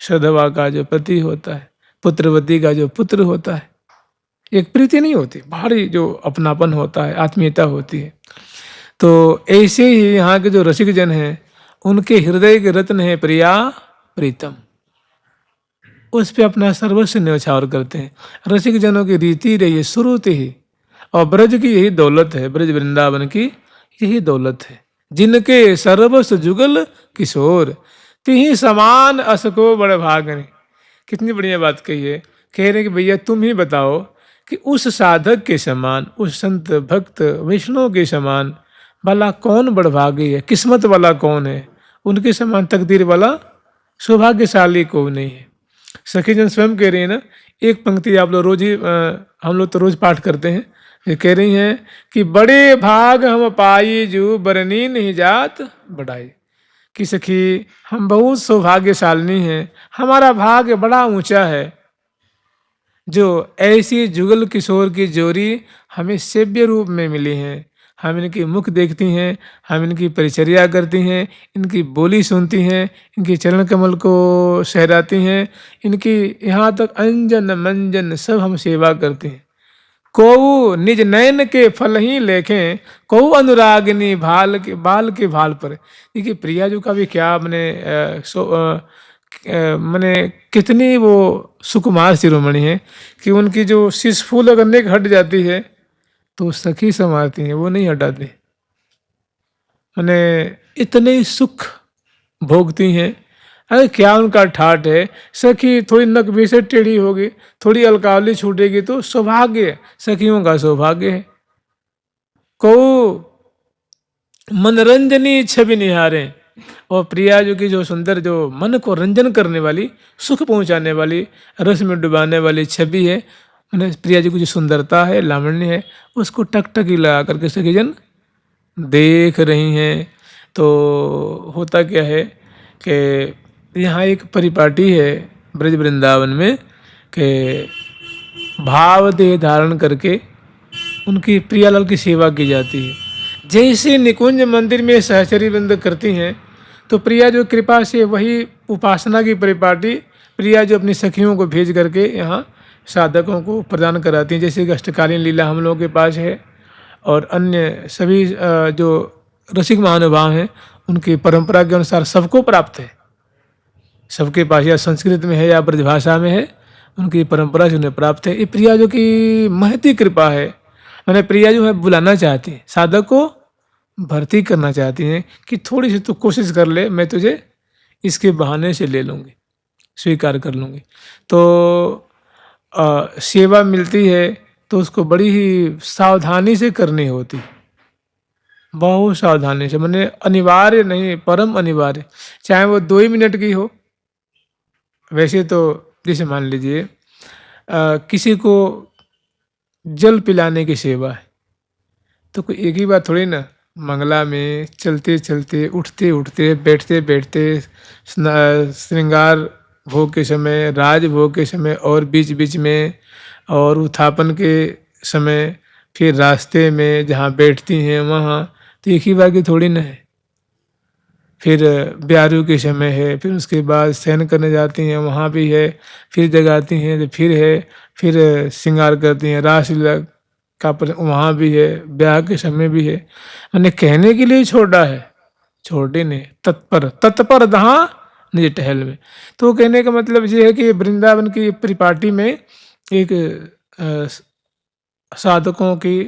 श्रद्धवा का जो पति होता है, पुत्रवती का जो पुत्र होता है, एक प्रीति नहीं होती, भारी जो अपनापन होता है, आत्मीयता होती है। तो ऐसे ही यहाँ के जो रसिक जन हैं, उनके हृदय के रत्न है प्रिया प्रीतम, उस पे अपना सर्वस्व न्यौछावर करते हैं। रसिक जनों की रीति रही है शुरू से ही, और ब्रज की यही दौलत है, ब्रज वृंदावन की यही दौलत है। जिनके सर्वस्व जुगल किशोर, तिहि समान असको बड़ भागने। कितनी बढ़िया बात कही है। कह रहे हैं कि भैया तुम ही बताओ कि उस साधक के समान, उस संत भक्त वैष्णव के समान भला कौन बड़भागी है, किस्मत वाला कौन है, उनके समान तकदीर वाला सौभाग्यशाली कोई नहीं है। सखीजन स्वयं कह रही है ना, एक पंक्ति आप लोग रोज ही हम लोग तो रोज पाठ करते हैं। ये कह रही हैं कि बड़े भाग हम पाई जो बरनी नहीं जात बढ़ाई, कि सखी हम बहुत सौभाग्यशालिनी हैं, हमारा भाग्य बड़ा ऊंचा है, जो ऐसी जुगल किशोर की जोड़ी हमें सेव्य रूप में मिली हैं। हम इनकी मुख देखती हैं, हम इनकी परिचर्या करती हैं, इनकी बोली सुनती हैं, इनके चरण कमल को सहराती हैं, इनकी यहाँ तक अंजन मंजन सब हम सेवा करते हैं। कोऊ निज नयन के फल ही लेखें, कोऊ अनुरागिनी बाल के भाल पर। देखिए प्रिया जी का भी क्या मैंने कितनी वो सुकुमार शिरोमणि है कि उनकी जो शीश फूल अगर नेक हट जाती है तो सखी संवारती हैं, वो नहीं हटाती। मैंने इतने सुख भोगती हैं। अरे क्या उनका ठाठ है, सखी थोड़ी नक भी से टेढ़ी होगी, थोड़ी अलकावली छूटेगी तो सौभाग्य, सखियों का सौभाग्य है। को मनरंजनी छवि निहारे, और प्रिया जी की जो सुंदर, जो मन को रंजन करने वाली, सुख पहुंचाने वाली, रस में डुबाने वाली छवि है, मैंने प्रिया जी की जो सुंदरता है, लावण्य है, उसको टकटकी लगा करके सखीजन देख रही हैं। तो होता क्या है कि यहाँ एक परिपाटी है ब्रज वृंदावन में कि भाव देह धारण करके उनकी प्रियालाल की सेवा की जाती है। जैसे निकुंज मंदिर में सहचरी वृंद करती हैं, तो प्रिया जो कृपा से वही उपासना की परिपाटी प्रिया जो अपनी सखियों को भेज करके यहाँ साधकों को प्रदान कराती हैं। जैसे कि अष्टकालीन लीला हम लोगों के पास है, और अन्य सभी जो रसिक महानुभाव हैं उनकी परंपरा के अनुसार सबको प्राप्त है, सबके पास, या संस्कृत में है या ब्रजभाषा में है, उनकी परंपरा से उन्हें प्राप्त है। ये प्रिया जो की महती कृपा है। मैंने प्रिया जो है बुलाना चाहती है, साधक को भर्ती करना चाहती हैं कि थोड़ी सी तो कोशिश कर ले, मैं तुझे इसके बहाने से ले लूँगी, स्वीकार कर लूँगी। तो सेवा मिलती है तो उसको बड़ी ही सावधानी से करनी होती, बहुत सावधानी से, मैंने अनिवार्य नहीं, परम अनिवार्य, चाहे वो 2 ही मिनट की हो। वैसे तो जैसे मान लीजिए किसी को जल पिलाने की सेवा है, तो कोई एक ही बार थोड़ी ना, मंगला में चलते चलते, उठते उठते, बैठते बैठते, श्रृंगार भोग के समय, राज भोग के समय, और बीच बीच में, और उत्थापन के समय, फिर रास्ते में जहाँ बैठती हैं वहाँ, तो एक ही बार की थोड़ी ना है। फिर ब्यारू के समय है, फिर उसके बाद शयन करने जाती हैं वहाँ भी है, फिर जगाती हैं तो फिर है, फिर श्रृंगार करती हैं, रासलीला का वहाँ भी है, ब्याह के समय भी है। मैंने कहने के लिए छोड़ा है, छोड़े नहीं, तत्पर तत्पर दहाँ निज टहल में। तो कहने का मतलब ये है कि वृंदावन की परिपाटी में एक साधकों की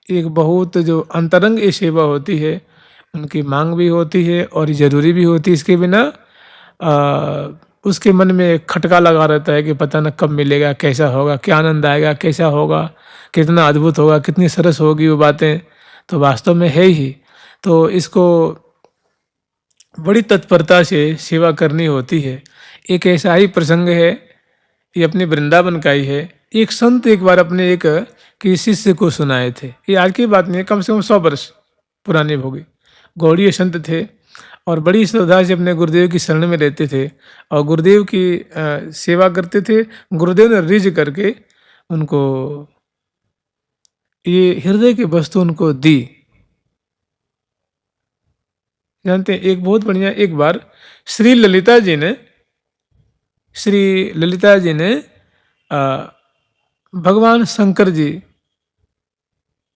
एक बहुत जो अंतरंग ये सेवा होती है, उनकी मांग भी होती है और ज़रूरी भी होती है। इसके बिना उसके मन में खटका लगा रहता है कि पता न कब मिलेगा, कैसा होगा, क्या आनंद आएगा, कैसा होगा, कितना अद्भुत होगा, कितनी सरस होगी वो बातें, तो वास्तव में है ही। तो इसको बड़ी तत्परता से सेवा करनी होती है। एक ऐसा ही प्रसंग है, ये अपने वृंदावन का ही है। एक संत एक बार अपने एक किसी शिष्य को सुनाए थे, ये आज की बात नहीं है, कम से कम 100 वर्ष पुराने होगी। गौड़ीय संत थे और बड़ी श्रद्धा से अपने गुरुदेव की शरण में रहते थे और गुरुदेव की सेवा करते थे। गुरुदेव ने रिझ करके उनको ये हृदय की वस्तु उनको दी। जानते हैं, एक बहुत बढ़िया, एक बार श्री ललिता जी ने श्री ललिता जी ने भगवान शंकर जी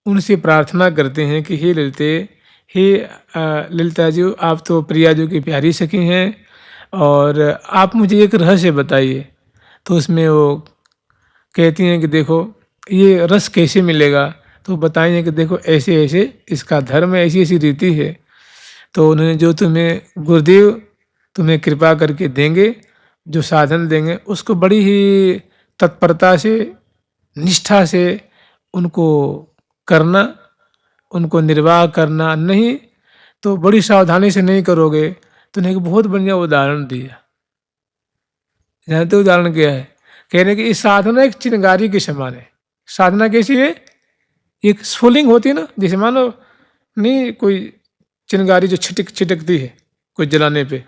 उनसे प्रार्थना करते हैं कि हे ललिते, हे ललिता जी, आप तो प्रिया जी की प्यारी सखी हैं और आप मुझे एक रहस्य बताइए। तो उसमें वो कहती हैं कि देखो ये रस कैसे मिलेगा, तो बताइए कि देखो ऐसे ऐसे इसका धर्म है, ऐसी ऐसी रीति है। तो उन्होंने जो तुम्हें गुरुदेव तुम्हें कृपा करके देंगे, जो साधन देंगे, उसको बड़ी ही तत्परता से, निष्ठा से उनको करना, उनको निर्वाह करना। नहीं तो बड़ी सावधानी से नहीं करोगे। तो उन्हें एक बहुत बढ़िया उदाहरण दिया। जानते हो उदाहरण क्या है? कह रहे हैं कि इस साधना एक चिंगारी के समान है। साधना कैसी है? एक स्फुलिंग होती है ना, जैसे मानो नहीं कोई चिंगारी जो छिटकती है कोई जलाने पे,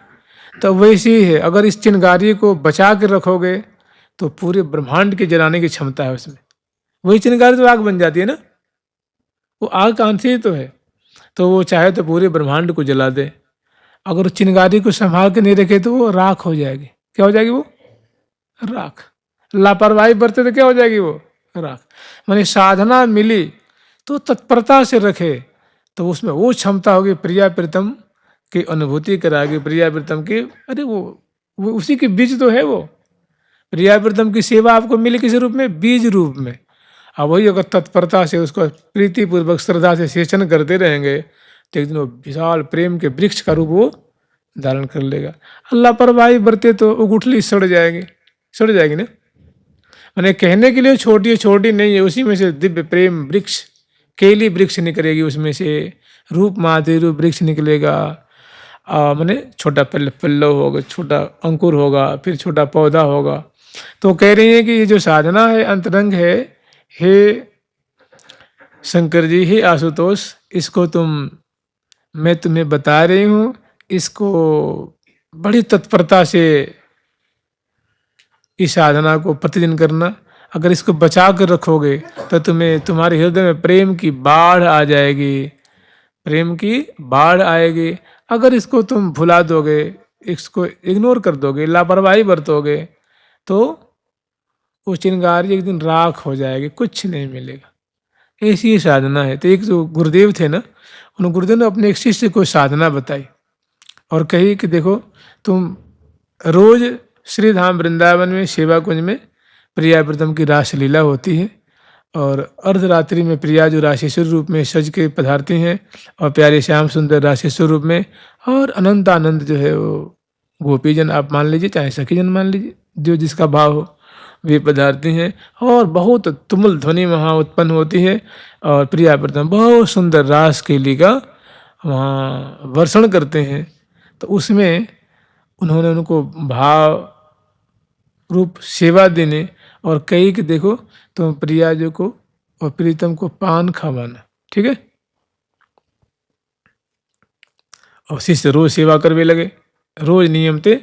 तो वैसी ही है। अगर इस चिंगारी को बचा के रखोगे तो पूरे ब्रह्मांड के जलाने की क्षमता है उसमें। वही चिंगारी तो आग बन जाती है ना, वो आग का अंश ही तो है। तो वो चाहे तो पूरे ब्रह्मांड को जला दे। अगर चिंगारी को संभाल के नहीं रखे तो वो राख हो जाएगी। क्या हो जाएगी वो? राख। लापरवाही बरते तो क्या हो जाएगी वो? राख। माने साधना मिली तो तत्परता से रखे तो उसमें वो क्षमता होगी प्रिया प्रीतम की अनुभूति कराएगी। प्रिया प्रीतम की, अरे वो उसी के बीज तो है वो। प्रिया प्रीतम की सेवा आपको मिली किस रूप में? बीज रूप में। अब वही अगर तत्परता से उसको प्रीतिपूर्वक श्रद्धा से सेचन करते रहेंगे तो एक दिन वो विशाल प्रेम के वृक्ष का रूप वो धारण कर लेगा। अल्लाह परवाही बरते तो वो गुठली सड़ जाएगी ना। मैंने कहने के लिए छोटी नहीं है, उसी में से दिव्य प्रेम वृक्ष, केली वृक्ष निकलेगी, उसमें से रूप माधुरी रूप वृक्ष निकलेगा। मैंने छोटा पल्लव होगा, छोटा अंकुर होगा, फिर छोटा पौधा होगा। तो कह रही है कि ये जो साधना है अंतरंग है, हे शंकर जी, हे आशुतोष, इसको मैं तुम्हें बता रही हूँ, इसको बड़ी तत्परता से इस साधना को प्रतिदिन करना। अगर इसको बचा कर रखोगे तो तुम्हें तुम्हारे हृदय में प्रेम की बाढ़ आ जाएगी, प्रेम की बाढ़ आएगी। अगर इसको तुम भुला दोगे, इसको इग्नोर कर दोगे, लापरवाही बरतोगे तो वो चिंगारी एक दिन राख हो जाएगी, कुछ नहीं मिलेगा। ऐसी ही साधना है। तो एक जो गुरुदेव थे ना, उन गुरुदेव ने अपने एक शिष्य को साधना बताई और कही कि देखो तुम रोज श्री धाम वृंदावन में सेवा कुंज में प्रिया प्रीतम की रासलीला होती है और अर्धरात्रि में प्रिया जो राशेश्वर रूप में सज के पधारती हैं और प्यारे श्याम सुंदर राशेश्वर रूप में, और अनंत आनंद जो है वो गोपीजन आप मान लीजिए चाहे सखीजन मान लीजिए, जो जिसका भाव हो, वे पधारती हैं और बहुत तुमुल ध्वनि वहाँ उत्पन्न होती है और प्रिया प्रीतम बहुत सुंदर रास केली का वहाँ वर्षण करते हैं। तो उसमें उन्होंने उनको भाव रूप सेवा देने और कही कि देखो तुम प्रिया जी को और प्रीतम को पान खवाना, ठीक है। और शिष्य रोज सेवा करवे लगे, रोज नियम थे।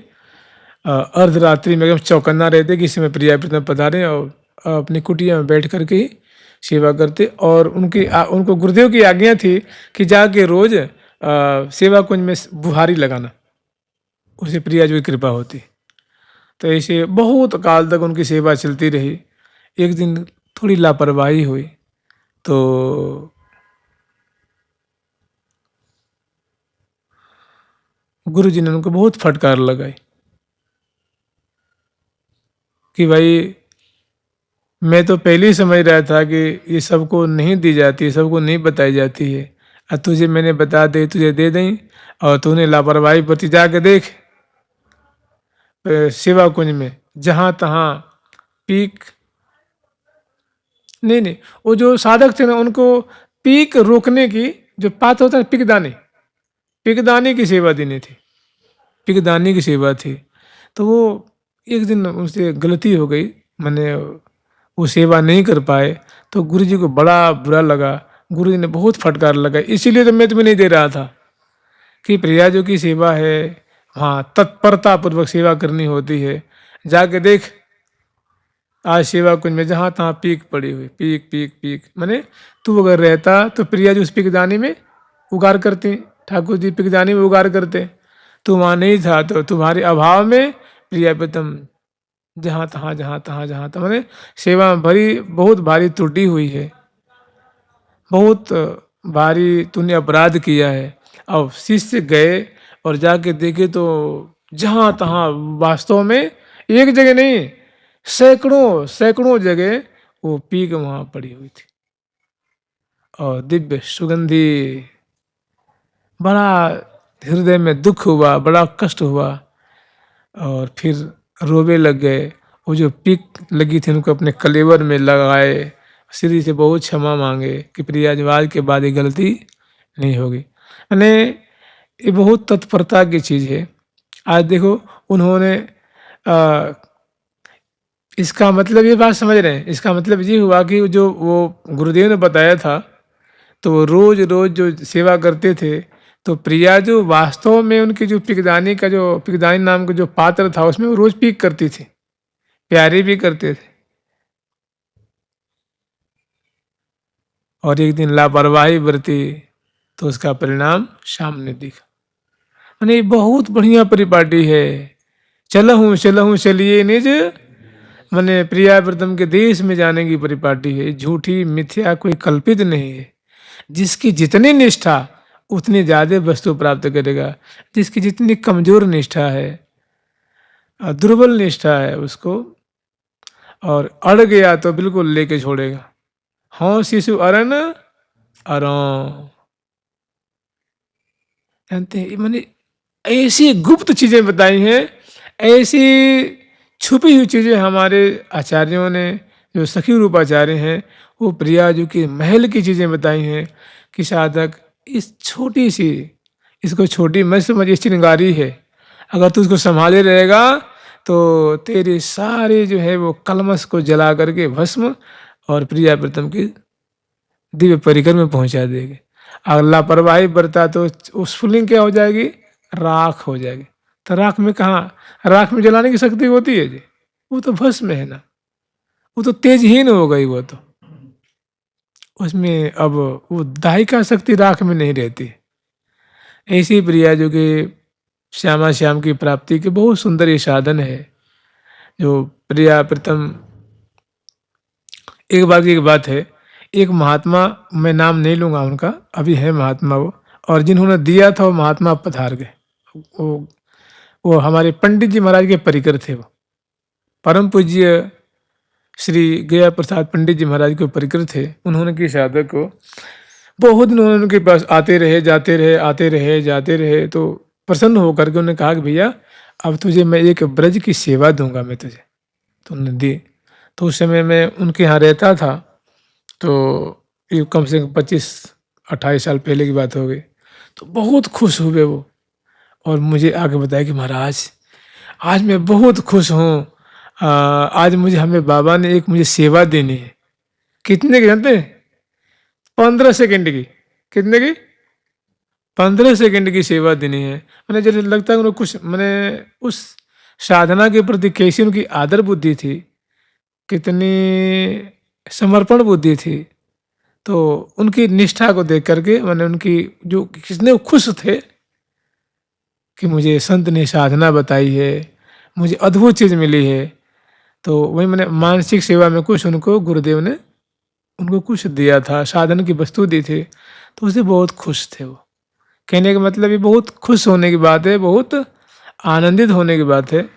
अर्धरात्रि में एकदम चौकन्ना रहते कि इस समय प्रिया प्रीतम पधारे और अपनी कुटिया में बैठ करके ही सेवा करते। और उनको गुरुदेव की आज्ञा थी कि जाके रोज सेवा कुंज में बुहारी लगाना, उसे प्रिया जी की कृपा होती। तो ऐसे बहुत काल तक उनकी सेवा चलती रही। एक दिन थोड़ी लापरवाही हुई तो गुरु जी ने उनको बहुत फटकार लगाई कि भाई मैं तो पहले ही समझ रहा था कि ये सबको नहीं दी जाती, सबको नहीं बताई जाती है, और तुझे मैंने बता दे, तुझे दे दें और तूने लापरवाही बरती। जाके देख सेवा कुंज में जहाँ तहाँ पीक नहीं, वो जो साधक थे ना उनको पीक रोकने की जो पात्र होता है पिकदानी की सेवा देनी थी, पिकदानी की सेवा थी। तो वो एक दिन उनसे गलती हो गई, मैंने वो सेवा नहीं कर पाए तो गुरु जी को बड़ा बुरा लगा। गुरु जी ने बहुत फटकार लगाई। इसीलिए तो मैं तुम्हें नहीं दे रहा था कि प्रियाजों की सेवा है, हाँ तत्परता पूर्वक सेवा करनी होती है। जाके देख आज सेवा कुंज में जहाँ तहाँ पीक पड़ी हुई, पीक पीक पीक। मैंने तू अगर रहता तो प्रिया जी उस पिकदानी में उगार करती, ठाकुर जी पिकदानी में उगार करते। तू वहाँ नहीं था तो तुम्हारे अभाव में प्रिया प्रीतम जहाँ तहाँ, जहाँ तहाँ, जहाँ तहाँ, माने सेवा में भरी बहुत भारी त्रुटि हुई है, बहुत भारी तूने अपराध किया है। अब शिष्य गए और जाके देखे तो जहाँ तहाँ वास्तव में एक जगह नहीं, सैकड़ों सैकड़ों जगह वो पीक वहाँ पड़ी हुई थी और दिव्य सुगंधी। बड़ा हृदय में दुख हुआ, बड़ा कष्ट हुआ और फिर रोवे लग गए। वो जो पीक लगी थी उनको अपने कलेवर में लगाए, श्री से बहुत क्षमा मांगे कि प्रियाजवाज के बाद ये गलती नहीं होगी। यानी ये बहुत तत्परता की चीज़ है। आज देखो उन्होंने इसका मतलब ये बात समझ रहे हैं, इसका मतलब ये हुआ कि जो वो गुरुदेव ने बताया था, तो वो रोज़-रोज़ जो सेवा करते थे, तो प्रिया जो वास्तव में उनकी जो पिकदानी नाम का जो पात्र था, उसमें वो रोज़ पीक करती थी, प्यारे भी करते थे। और एक दिन लापरवाही बरती, तो उसका परिणाम सामने दिखा। माने बहुत बढ़िया परिपाटी है। चलहूँ चलहूँ चलिए निज, माने प्रियाव्रतम के देश में जाने की परिपाटी है। झूठी मिथ्या कोई कल्पित नहीं है। जिसकी जितनी निष्ठा उतनी ज़्यादा वस्तु प्राप्त करेगा। जिसकी जितनी कमज़ोर निष्ठा है, दुर्बल निष्ठा है उसको, और अड़ गया तो बिल्कुल लेके छोड़ेगा। हाँ शिशु अरन अरों, जानते हैं माने ऐसी गुप्त चीज़ें बताई हैं, ऐसी छुपी हुई चीज़ें हमारे आचार्यों ने, जो सखी रूप आचार्य हैं, वो प्रियाजू के महल की चीज़ें बताई हैं कि साधक इस छोटी सी, इसको छोटी मत समझ, ये चिंगारी है। अगर तू इसको संभाले रहेगा तो तेरे सारे जो है वो कलमश को जला करके भस्म और प्रिया प्रीतम की दिव्य परिकर में पहुंचा देगी। अगर लापरवाही बरता तो उस फुलिंग क्या हो जाएगी, राख हो जाएगी। तो राख में कहाँ, राख में जलाने की शक्ति होती है जी, वो तो भस्म है ना, वो तो तेजहीन हो गई। वो तो उसमें अब वो दाही का शक्ति राख में नहीं रहती। ऐसी प्रिया जो कि श्यामा श्याम की प्राप्ति के बहुत सुंदर ये साधन है। जो प्रिया प्रीतम, एक बार की एक बात है, एक महात्मा, मैं नाम नहीं लूँगा उनका, अभी है महात्मा वो, और जिन्होंने दिया था वो महात्मा पधार गए। वो वो हमारे पंडित जी महाराज के परिकर थे। वो परम पूज्य श्री गया प्रसाद पंडित जी महाराज के परिकर थे। उन्होंने किस साधक को बहुत दिन उन्होंने उनके पास आते रहे, जाते रहे, आते रहे, जाते रहे, तो प्रसन्न होकर के उन्होंने कहा कि भैया अब तुझे मैं एक ब्रज की सेवा दूंगा मैं तुझे। तो उन्होंने दी। तो उस समय मैं उनके यहाँ रहता था, तो ये कम से कम 25-28 साल पहले की बात हो गई। तो बहुत खुश हुए वो और मुझे आगे बताया कि महाराज आज मैं बहुत खुश हूँ, आज मुझे हमें बाबा ने एक मुझे सेवा देनी है। कितने की जानते हैं? 15 सेकंड की। कितने की? 15 सेकंड की सेवा देनी है। मैंने जैसे लगता है उनको कुछ, मैंने उस साधना के प्रति कैसी उनकी आदर बुद्धि थी, कितनी समर्पण बुद्धि थी। तो उनकी निष्ठा को देख करके मैंने उनकी जो कितने खुश थे कि मुझे संत ने साधना बताई है, मुझे अद्भुत चीज़ मिली है। तो वही मैंने मानसिक सेवा में कुछ उनको गुरुदेव ने उनको कुछ दिया था, साधन की वस्तु दी थी, तो उससे बहुत खुश थे वो। कहने का मतलब ये बहुत खुश होने की बात है, बहुत आनंदित होने की बात है।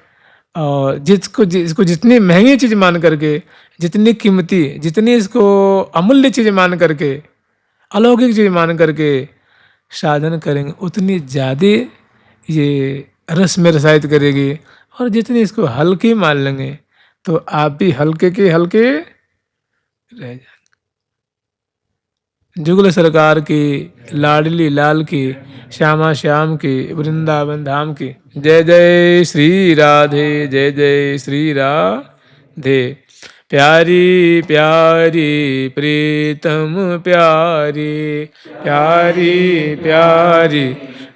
और जिसको जितनी महंगी चीज़ मान करके, जितनी कीमती, जितनी इसको अमूल्य चीज़ मान करके, अलौकिक चीज़ मान करके साधन करेंगे, उतनी ज़्यादा ये रस में रसायत करेगी। और जितनी इसको हल्की मान लेंगे तो आप भी हल्के के हल्के रह जाए। जुगल सरकार की, लाडली लाल की, श्यामा श्याम की, वृंदावन धाम की जय जय श्री राधे, जय जय श्री राधे। प्यारी प्यारी प्रीतम प्यारी, प्यारी प्यारी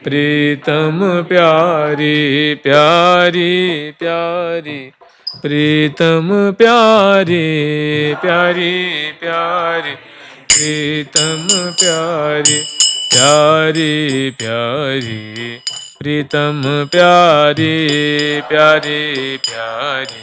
प्रीतम प्यारी, प्यारी प्यारी प्रीतम प्यारी, प्यारी प्यारी प्रीतम प्यारी, प्यारी प्यारी प्रीतम प्यारी, प्यारी प्यारी